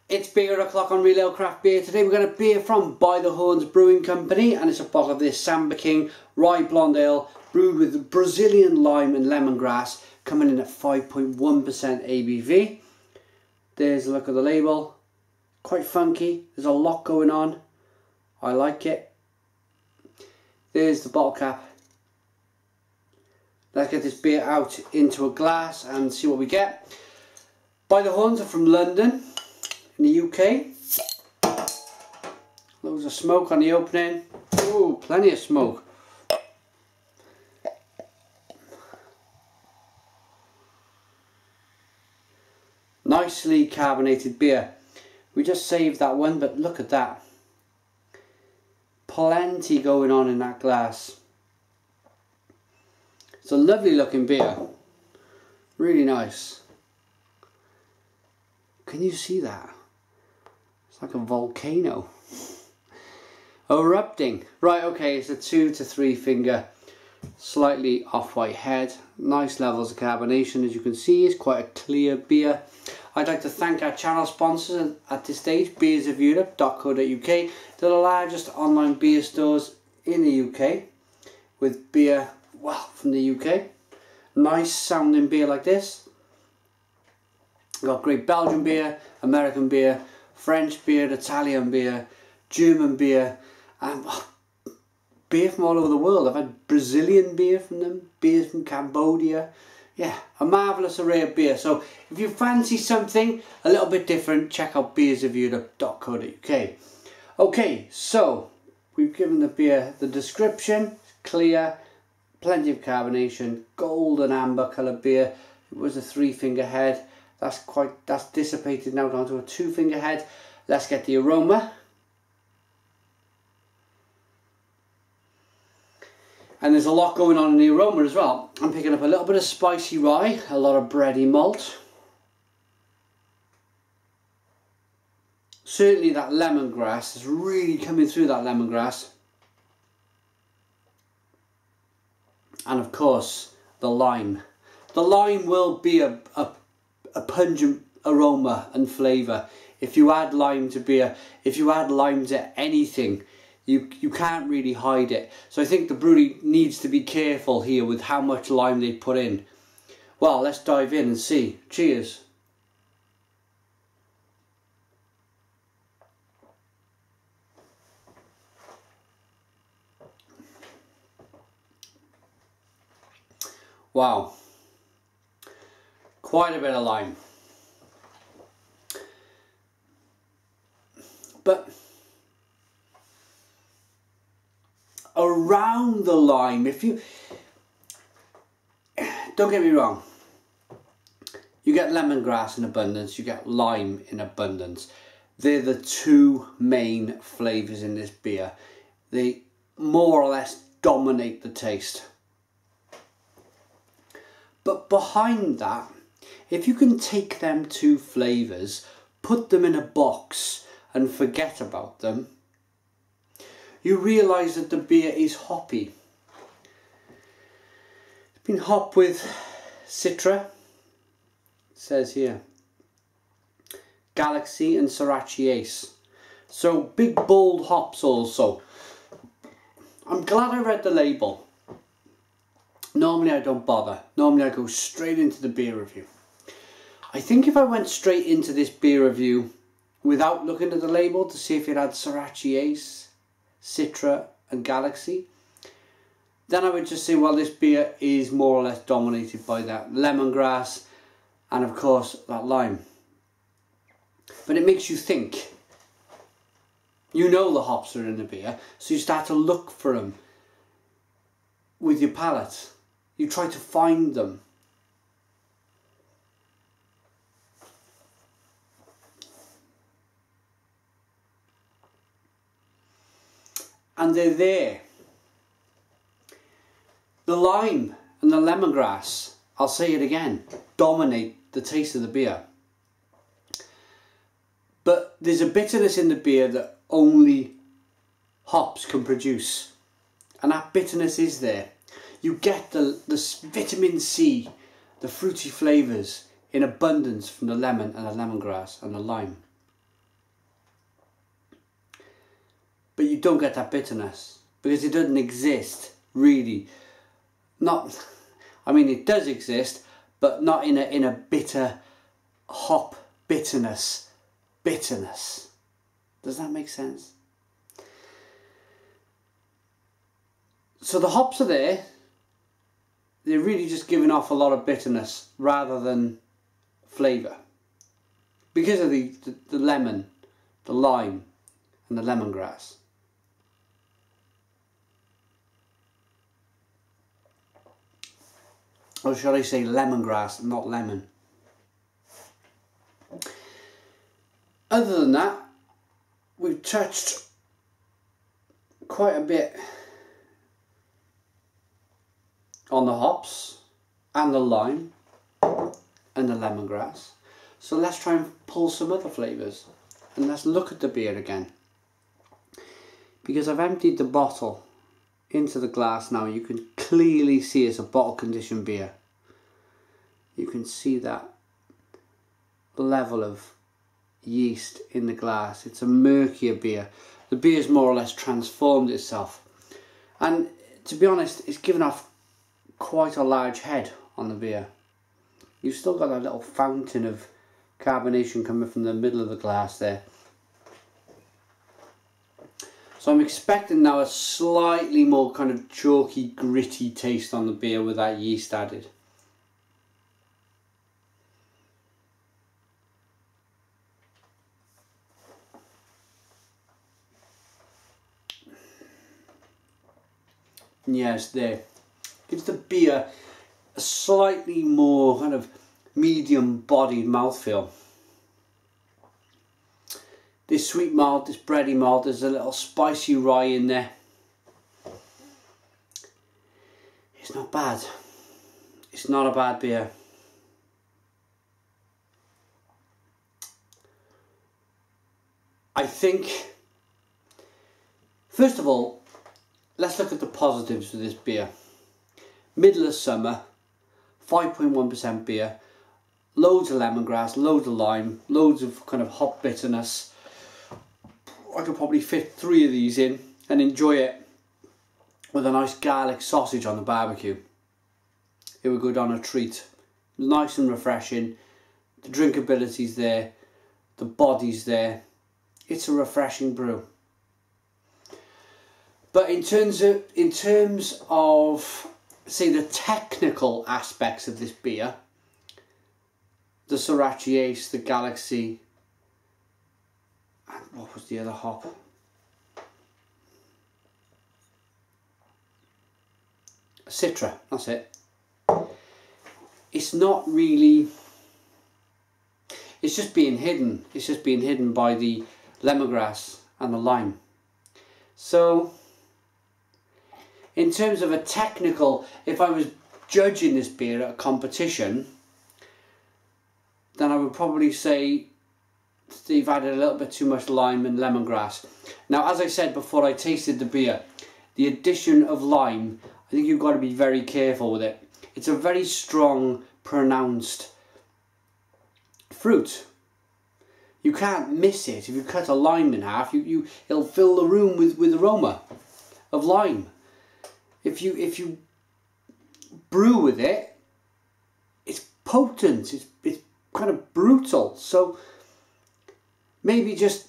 It's beer o'clock on Real Ale Craft Beer. Today we're going to beer from By the Horns Brewing Company, and it's a bottle of this Samba King Rye Blonde Ale brewed with Brazilian lime and lemongrass, coming in at 5.1% ABV. There's a look at the label. Quite funky. There's a lot going on. I like it. There's the bottle cap. Let's get this beer out into a glass and see what we get. By the Horns are from London in the UK. Loads of smoke on the opening. Ooh, plenty of smoke. Nicely carbonated beer. We just saved that one, but look at that. Plenty going on in that glass. It's a lovely looking beer. Really nice. Can you see that? It's like a volcano erupting. Right, okay, it's a 2 to 3 finger, slightly off-white head. Nice levels of carbonation, as you can see. It's quite a clear beer. I'd like to thank our channel sponsors at this stage, beersofeurope.co.uk. They're the largest online beer stores in the UK with beer, well, from the UK. Nice sounding beer like this. We've got great Belgian beer, American beer, French beer, Italian beer, German beer, and beer from all over the world. I've had Brazilian beer from them, beers from Cambodia. Yeah, a marvellous array of beer. So if you fancy something a little bit different, check out beersofeurope.co.uk. Okay, so we've given the beer the description. Clear, plenty of carbonation, golden amber coloured beer. It was a 3-finger head. That's dissipated now down to a 2-finger head. Let's get the aroma. And there's a lot going on in the aroma as well. I'm picking up a little bit of spicy rye, a lot of bready malt. Certainly that lemongrass is really coming through, that lemongrass. And of course, the lime. The lime will be a pungent aroma and flavour. If you add lime to beer, if you add lime to anything, you can't really hide it. So I think the brewery needs to be careful here with how much lime they put in. Well, let's dive in and see. Cheers. Wow. Quite a bit of lime. But around the lime, if you don't get me wrong, you get lemongrass in abundance, you get lime in abundance. They're the two main flavours in this beer. They more or less dominate the taste. But behind that, if you can take them two flavours, put them in a box and forget about them, you realise that the beer is hoppy. It's been hopped with Citra, it says here, Galaxy and Sriracha Ace. So big bold hops also. I'm glad I read the label. Normally I don't bother. Normally I go straight into the beer review. I think if I went straight into this beer review without looking at the label to see if it had Sriracha Ace, Citra and Galaxy, then I would just say, well, this beer is more or less dominated by that lemongrass and of course that lime. But it makes you think. You know the hops are in the beer, so you start to look for them with your palate. You try to find them. And they're there. The lime and the lemongrass, I'll say it again, dominate the taste of the beer. But there's a bitterness in the beer that only hops can produce. And that bitterness is there. You get the vitamin C, the fruity flavours in abundance from the lemon and the lemongrass and the lime. but you don't get that bitterness because it doesn't exist really. Not, I mean it does exist, but not in a bitter hop bitterness. Does that make sense? So the hops are there. They're really just giving off a lot of bitterness rather than flavour. Because of the lemon, the lime and the lemongrass. Or should I say lemongrass, not lemon. Other than that, we've touched quite a bit on the hops and the lime and the lemongrass. So let's try and pull some other flavours and let's look at the beer again. Because I've emptied the bottle into the glass now, you can clearly see it's a bottle conditioned beer. You can see that level of yeast in the glass. It's a murkier beer. The beer's more or less transformed itself. And to be honest, it's given off quite a large head on the beer. You've still got that little fountain of carbonation coming from the middle of the glass there. So I'm expecting now a slightly more kind of chalky, gritty taste on the beer with that yeast added. Yes, there. Gives the beer a slightly more kind of medium bodied mouthfeel. This sweet malt, this bready malt, there's a little spicy rye in there. It's not bad. It's not a bad beer. I think, first of all, let's look at the positives for this beer. Middle of summer, 5.1% beer, loads of lemongrass, loads of lime, loads of kind of hop bitterness. I could probably fit 3 of these in and enjoy it with a nice garlic sausage on the barbecue. It would go down a treat. Nice and refreshing. The drinkability's there, the body's there. It's a refreshing brew. But in terms of say the technical aspects of this beer, the Sriracha Ace, the Galaxy, and what was the other hop? Citra, that's it. It's not really, it's just being hidden. It's just being hidden by the lemongrass and the lime. So in terms of a technical, if I was judging this beer at a competition, then I would probably say they've added a little bit too much lime and lemongrass. Now, as I said before I tasted the beer, the addition of lime, I think you've got to be very careful with it. It's a very strong, pronounced fruit. You can't miss it. If you cut a lime in half, it'll fill the room with aroma of lime. If you brew with it, it's potent, it's kind of brutal. So maybe just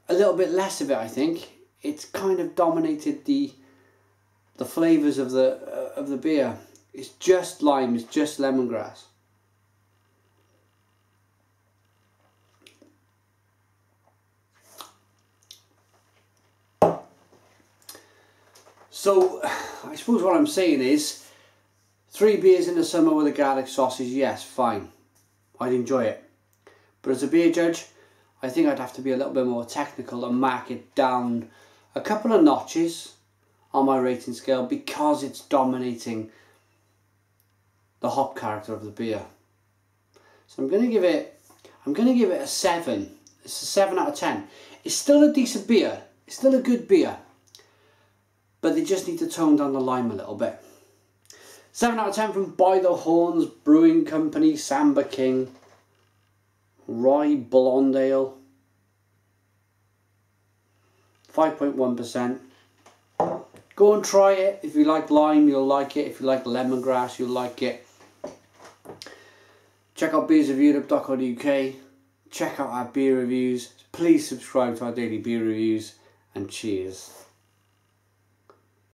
a little bit less of it, I think. It's kind of dominated the flavours of the beer. It's just lime, it's just lemongrass. So I suppose what I'm saying is 3 beers in the summer with a garlic sausage, yes, fine. I'd enjoy it. But as a beer judge, I think I'd have to be a little bit more technical and mark it down a couple of notches on my rating scale because it's dominating the hop character of the beer. So I'm going to give it a 7. It's a 7 out of 10. It's still a decent beer. It's still a good beer. But they just need to tone down the lime a little bit. 7 out of 10 from By the Horns Brewing Company, Samba King, Rye Blonde Ale. 5.1%. Go and try it. If you like lime, you'll like it. If you like lemongrass, you'll like it. Check out beersreviewed.co.uk. Check out our beer reviews. Please subscribe to our daily beer reviews, and cheers.